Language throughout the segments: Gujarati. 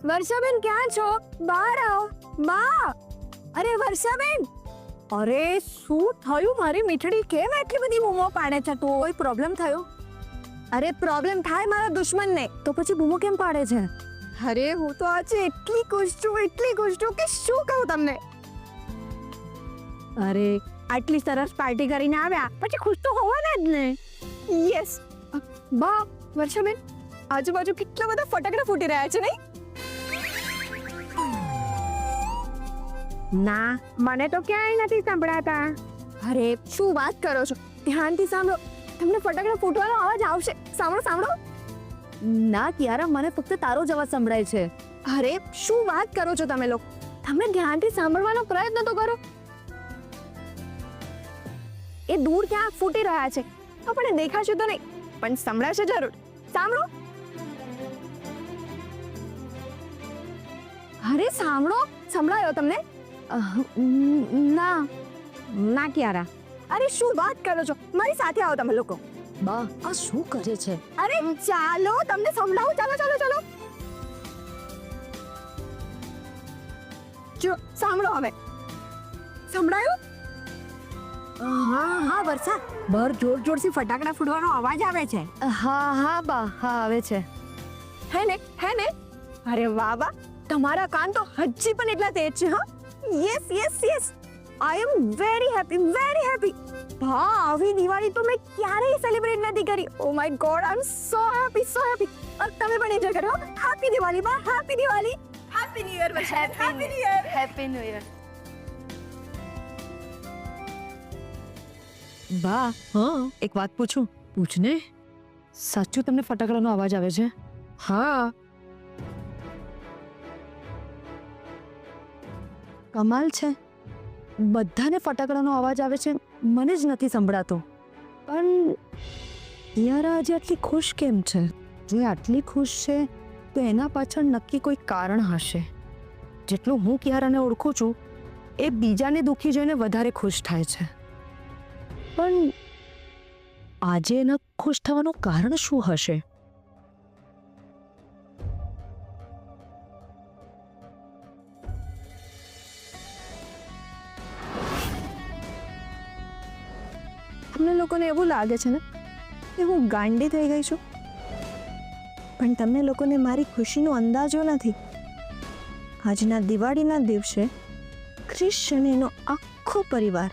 વર્ષાબેન ક્યાં છો? બહાર આવો. બા, અરે વર્ષાબેન, અરે શું થયું મારી મીઠડી? કેમ એટલી બધી બૂમો પાડે છે તું? કોઈ પ્રોબ્લેમ થયો? અરે પ્રોબ્લેમ થાય મારા દુશ્મનને તો પછી બૂમો કેમ પાડે છે? અરે હું તો આજે એટલી ખુશ છું કે શું કહું તમને. અરે આટલી સરસ પાર્ટી કરીને આવ્યા પછી ખુશ તો હોવાના જ ને. યસ બા, વર્ષાબેન, આજુબાજુ કેટલા બધા ફટાકડા ફૂટી રહ્યા છે નહીં? ના, મને તો ક્યાંય નથી સંભળાતા. અરે શું વાત કરો છો? ધ્યાનથી સાંભળો, તમને ફટાકડા ફૂટવાનો અવાજ આવશે. સાંભળો સાંભળો. ના કિયારા, મને ફક્ત તારો જ અવાજ સંભળાય છે. અરે શું વાત કરો છો તમે લોકો? તમે ધ્યાનથી સાંભળવાનો પ્રયત્ન તો કરો. એ દૂર ક્યાં ફૂટી રહ્યા છે, આપણને દેખાશે તો નહીં પણ સંભળાશે જરૂર. સાંભળો. અરે સાંભળો, સંભળાયો તમને? ના ના કિયારા. અરે શું વાત કરો છો? મારી સાથે આવો તમે લોકો. બા, આ શું કરે છે? અરે ચાલો તમને સંભળાવું. ચાલો ચાલો ચાલો. જો સાંભળો હવે. સંભળાયું? હા હા વર્ષા, બહાર જોર જોરથી ફટાકડા ફૂટવાનો અવાજ આવે છે. હા હા બા, હા આવે છે. હે ને? અરે વાહ વાહ, તમારા કાન તો હજી પણ એટલા તેજ છે. હા, yes yes yes, I am very happy. હા, આવી દિવાળી તો મેં ક્યારેય સેલિબ્રેટ નથી કરી. Oh my god, I am so happy. તમે પણ એન્જોય કરો. હેપી દિવાળી બા, happy Diwali. Happy new year Varsha, happy new year. Happy new year. બા, હા એક વાત પૂછું? પૂછને. સાચું તમને ફટાકડાનો અવાજ આવે છે? હા. કમાલ છે, બધાને ફટાકડાનો અવાજ આવે છે, મને જ નથી સંભળાતો. પણ યારા આજે આટલી ખુશ કેમ છે? જો એ આટલી ખુશ છે તો એના પાછળ નક્કી કોઈ કારણ હશે. જેટલું હું કિયારાને ઓળખું છું એ બીજાને દુઃખી જોઈને વધારે ખુશ થાય છે. પણ આજે એના ખુશ થવાનું કારણ શું હશે? તમને લોકોને એવું લાગે છે ને કે હું ગાંડી થઈ ગઈ છું, પણ તમને લોકોને મારી ખુશીનો અંદાજો નથી. આજના દિવાળીના દિવસે ક્રિશ અને એનો આખો પરિવાર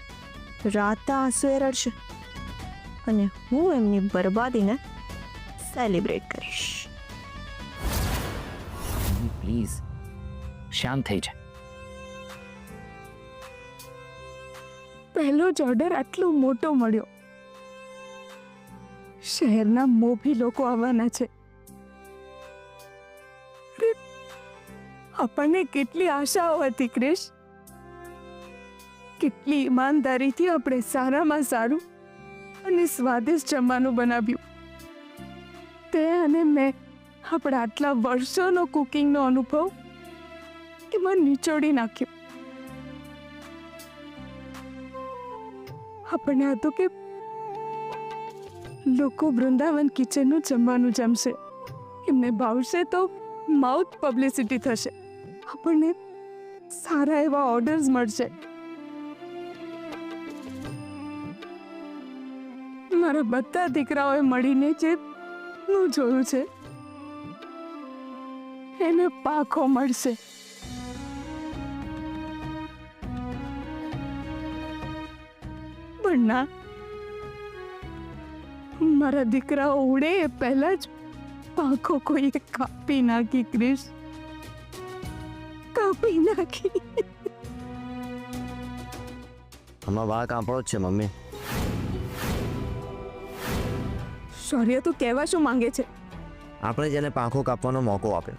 રાતા આંસુએ રડશે અને હું એમની બરબાદીને સેલિબ્રેટ કરીશ. પ્લીઝ શાંત થઈ જા. પહેલો જ ઓર્ડર આટલો મોટો મળ્યો. શહેરના મોભી લોકો આવવાના છે. આપણને કેટલી આશાઓ હતી ક્રિશ. કેટલી ઈમાનદારીથી આપણે સારામાં સારું અને સ્વાદિષ્ટ જમવાનું બનાવ્યું. તે અને મેં આપણા આટલા વર્ષોનો કુકિંગનો અનુભવ એમાં નિચોડી નાખ્યો. આપણને હતું કે લોકો વૃંદાવન કિચનનું જમવાનું જમશે, એમને ભાવશે તો માઉથ પબ્લિસિટી થશે, આપણને સારા એવા ઓર્ડર્સ મળશે. મારા બધા દીકરાઓએ મળીને જે હું જોયું છે એને પાખો મળશે. પણ ના, મારા દીકરાઓ ઉડે એ પહેલા જ પાંખો કોઈએ કાપી નાખી ક્રિશ, કાપી નાખી. આમાં વાળ કાપડો જ છે મમ્મી. શૌર્ય, તું કહેવા શું માંગે છે? આપણે જેને પાંખો કાપવાનો મોકો આપ્યો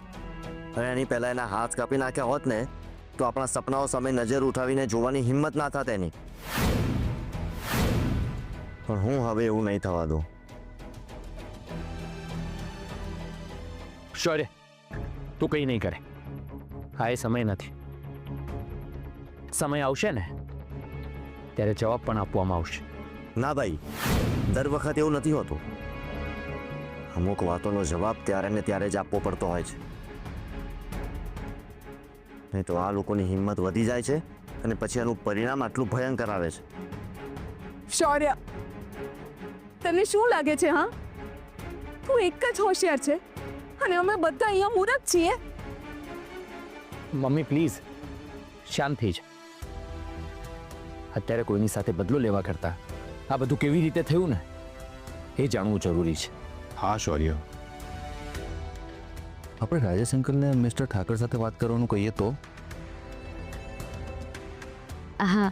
અને એની પહેલાં એના હાથ કાપી નાખ્યા હોત ને તો આપણા સપનાઓ સામે નજર ઉઠાવીને જોવાની હિંમત ના થાત એની. પણ હું હવે એવું નહીં થવા દઉં. શૌર્ય, તું કંઈ નહીં કરે. હા, એ સમય નથી. સમય આવશે ને ત્યારે જવાબ પણ આપવામાં આવશે. ના ભાઈ, દર વખત એવું નથી હોતું. અમુક વાતોનો જવાબ ત્યારે ને ત્યારે જ આપવો પડતો હોય છે. નહીં તો આ લોકોની હિંમત વધી જાય છે અને પછી એનું પરિણામ આટલું ભયંકર આવે છે. શૌર્ય, તને શું લાગે છે? હા, તું એક જ હોશિયાર છે અને અમે બધા અહીંયા મૂર્ખ છીએ. મમ્મી પ્લીઝ શાંત થઈ જા. અત્યારે કોઈની સાથે બદલો લેવા કરતા આ બધું કેવી રીતે થયું ને એ જાણવું જરૂરી છે. હા શૌર્ય, આપણે રાજેશ અંકલને મિસ્ટર ઠાકર સાથે વાત કરવાનું કહીએ તો? હા,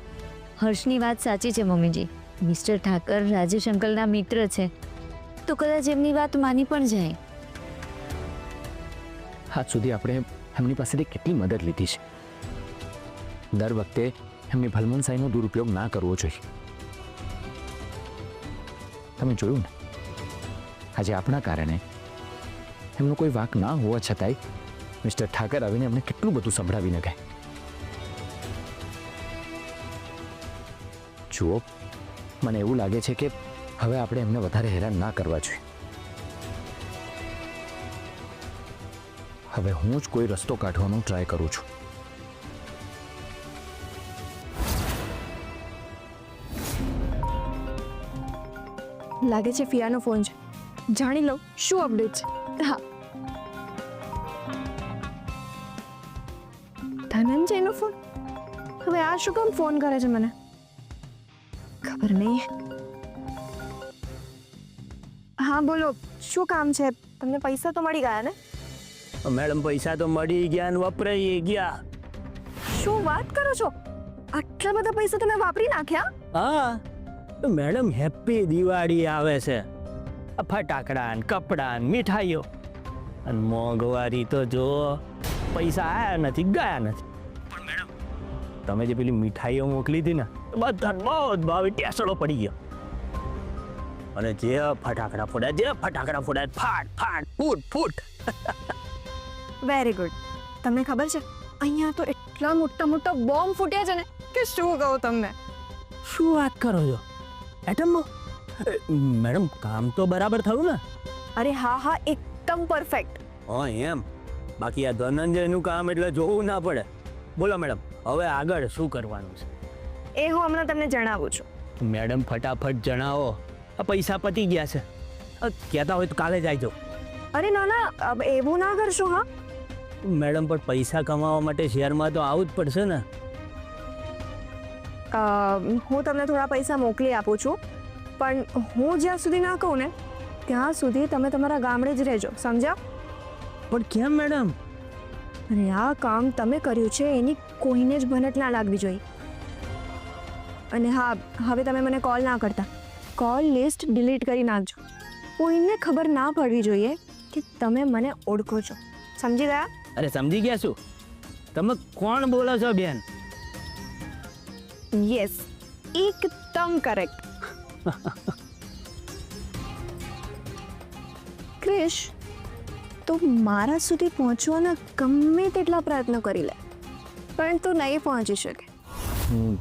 હર્ષની વાત સાચી છે મમ્મીજી. મિસ્ટર ઠાકર રાજેશ અંકલના મિત્ર છે, તો કદાચ એમની વાત માની પણ જાય. આજ સુધી આપણે એમની પાસેથી કેટલી મદદ લીધી છે. દર વખતે એમની ભલમનસાઈનો દુરુપયોગ ના કરવો જોઈએ. તમે જોયું ને, આજે આપણા કારણે એમનો કોઈ વાંક ના હોવા છતાંય મિસ્ટર ઠાકર આવીને એમને કેટલું બધું સંભળાવીને ગયા. જુઓ, મને એવું લાગે છે કે હવે આપણે એમને વધારે હેરાન ના કરવા જોઈએ. હવે હું જ કોઈ રસ્તો કાઢવાનો ટ્રાય કરું છું. લાગે છે ફિયાનો ફોન છે. જાણી લો શું અપડેટ છે. હા, ધનંજયનો ફોન. હવે આ શું કામ ફોન કરે છે મને? ખબર નહીં. હા બોલો, શું કામ છે? તમને પૈસા તો મળી ગયા ને? મેડમ પૈસા તો મળી ગયા ને વપરાઈ ગયા. શું વાત કરો છો? આટલા બધા પૈસા તમે વાપરી નાખ્યા? હા તો મેડમ હેપી દિવાળી આવે છે. આ ફટાકડા ને કપડા ને મીઠાઈઓ અને મોંઘવારી તો જો પૈસા આયા નથી ગયા નથી. પણ મેડમ તમે જે પેલી મીઠાઈઓ મોકલી હતી ને બધા બહુ જ ભાવે ટેસડો પડી ગયો. અને જે ફટાકડા ફોડ્યા ફાટ ફાટ ફૂટ ફૂટ. Very good. તમને ખબર છે અહીંયા તો એટલા મોટા મોટા બોમ્બ ફૂટ્યા છે ને કે શું કહું તમને. શું વાત કરો છો? એટમ મેડમ કામ તો બરાબર થયું ને? અરે હા હા, એકદમ પરફેક્ટ. હા એમ. બાકી આ ધનંજયનું કામ એટલે જોવું ના પડે. બોલો મેડમ, હવે આગળ શું કરવાનું છે? એ હું હમણાં તમને જણાવું છું. મેડમ ફટાફટ જણાવો. આ પૈસા પતી ગયા છે. કહેતા હોય તો કાલે જ આવજો. અરે ના ના, એવું ના કરશો. હા મેડમ પણ પૈસા કમાવા માટે શેરમાં તો આવવું જ પડશે ને. હું તમને થોડા પૈસા મોકલી આપું છું, પણ હું જ્યાં સુધી ના કહું ને ત્યાં સુધી તમે તમારા ગામડે જ રહેજો, સમજ્યા? પણ કેમ મેડમ? અને આ કામ તમે કર્યું છે એની કોઈને જ ભનક ના લાગવી જોઈએ. અને હા, હવે તમે મને કોલ ના કરતા. કોલ લિસ્ટ ડિલીટ કરી નાખજો. કોઈને ખબર ના પડવી જોઈએ કે તમે મને ઓળખો છો, સમજી ગયા? અરે સમજી ગયા શું? તમે કોણ બોલો છો બેન? યસ, એકદમ કરેક્ટ. ક્રિશ, તો મારા સુધી પહોંચવાના ગમે તેટલા પ્રયત્નો કરી લે, પણ તું નહીં પહોંચી શકે. હું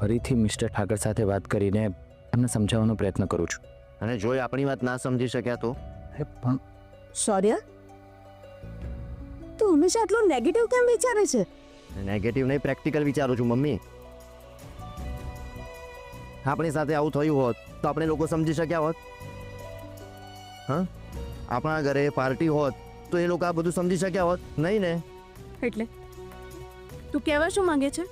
ફરીથી મિસ્ટર ઠાકર સાથે વાત કરીને એમને સમજાવવાનો પ્રયત્ન કરું છું. અને જો એ આપણી વાત ના સમજી શક્યા તો? પણ શૌર્ય, તું હંમેશા આટલું નેગેટિવ કેમ વિચારે છે? નેગેટિવ નહીં, પ્રેક્ટિકલ વિચારું છું મમ્મી. આપણી સાથે આવું થયું હોત તો આપણે લોકો સમજી શક્યા હોત? હા, આપણા ઘરે પાર્ટી હોત તો એ લોકો આ બધું સમજી શક્યા હોત? નહીં ને? એટલે તું કહેવા શું માંગે છે?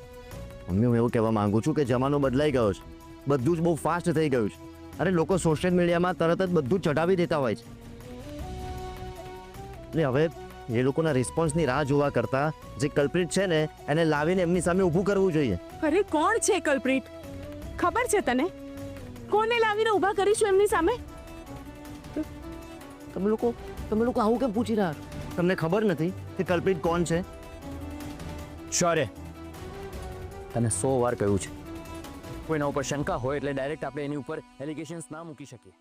મમ્મી, હું એવું કહેવા માંગુ છું કે જમાનો બદલાઈ ગયો છે. બધું જ બહુ ફાસ્ટ થઈ ગયું છે. અરે લોકો સોશિયલ મીડિયામાં તરત જ બધું ચઢાવી દેતા હોય છે. એટલે હવે એ લોકોના રિસ્પોન્સની રાહ જોવા કરતા જે કલ્પ્રિટ છે ને એને લાવીને એમની સામે ઊભું કરવું જોઈએ. અરે કોણ છે કલ્પ્રિટ? ખબર છે તને? કોને લાવીને ઊભા કરીશું એમની સામે? તમે લોકો આવું કેમ પૂછી રહ્યા છો? તમને ખબર નથી કે કલ્પ્રિટ કોણ છે? શૌર્ય, તને 100 વાર કહ્યું છે, કોઈના ઉપર શંકા હોય એટલે ડાયરેક્ટ આપણે એની ઉપર એલિગેશન્સ ના મૂકી શકીએ.